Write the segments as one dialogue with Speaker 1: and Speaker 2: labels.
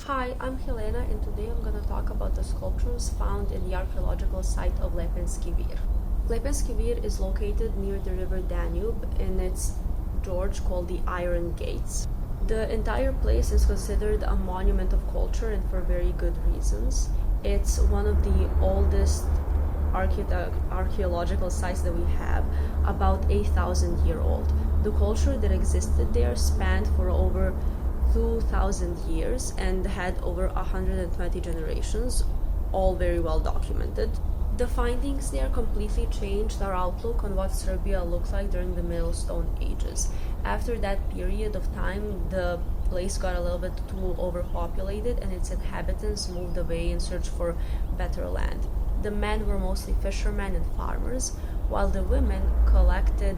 Speaker 1: Hi, I'm Helena, and today I'm going to talk about the sculptures found in the archaeological site of Lepenski Vir. Lepenski Vir is located near the river Danube in its gorge called the Iron Gates. The entire place is considered a monument of culture, and for very good reasons. It's one of the oldest archaeological sites that we have, about 8,000-year-old. The culture that existed there spanned for over 2,000 years and had over 120 generations, all very well documented. The findings there completely changed our outlook on what Serbia looked like during the Middle Stone Ages. After that period of time, the place got a little bit too overpopulated and its inhabitants moved away in search for better land. The men were mostly fishermen and farmers, while the women collected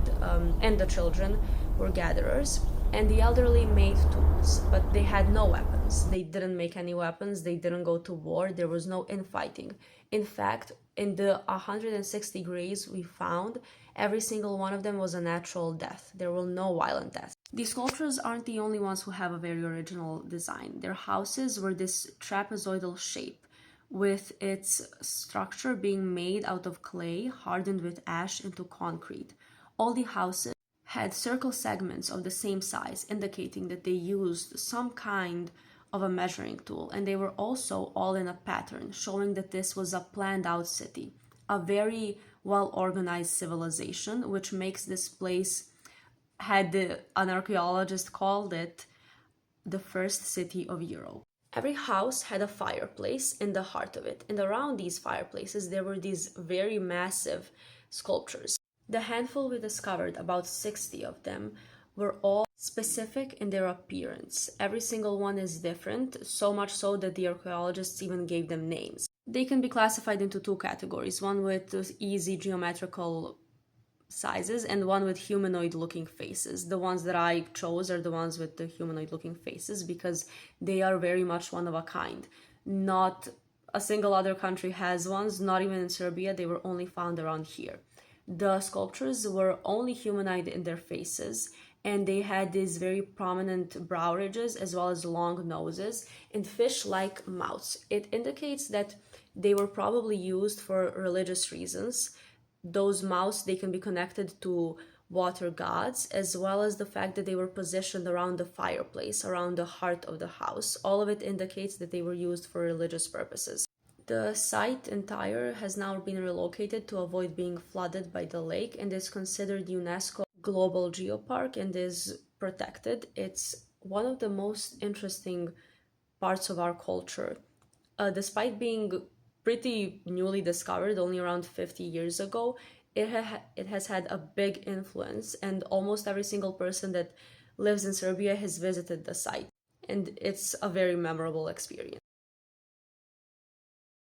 Speaker 1: and the children were gatherers, and the elderly made tools, but they had no weapons. They didn't make any weapons, they didn't go to war, there was no infighting. In fact, in the 160 graves we found, every single one of them was a natural death. There were no violent deaths. These sculptures aren't the only ones who have a very original design. Their houses were this trapezoidal shape, with its structure being made out of clay hardened with ash into concrete. All the houses had circle segments of the same size, indicating that they used some kind of a measuring tool, and they were also all in a pattern, showing that this was a planned out city, a very well organized civilization, which makes this place, an archaeologist called it, the first city of Europe. Every house had a fireplace in the heart of it, and around these fireplaces there were these very massive sculptures. The handful we discovered, about 60 of them, were all specific in their appearance. Every single one is different, so much so that the archaeologists even gave them names. They can be classified into two categories, one with easy geometrical sizes and one with humanoid-looking faces. The ones that I chose are the ones with the humanoid-looking faces because they are very much one of a kind. Not a single other country has ones, not even in Serbia. They were only found around here. The sculptures were only humanoid in their faces, and they had these very prominent brow ridges as well as long noses and fish-like mouths. It indicates that they were probably used for religious reasons. Those mouths, they can be connected to water gods, as well as the fact that they were positioned around the fireplace, around the heart of the house. All of it indicates that they were used for religious purposes. The site entire has now been relocated to avoid being flooded by the lake and is considered UNESCO Global Geopark and is protected. It's one of the most interesting parts of our culture. Despite being pretty newly discovered, only around 50 years ago, it has had a big influence, and almost every single person that lives in Serbia has visited the site, and it's a very memorable experience.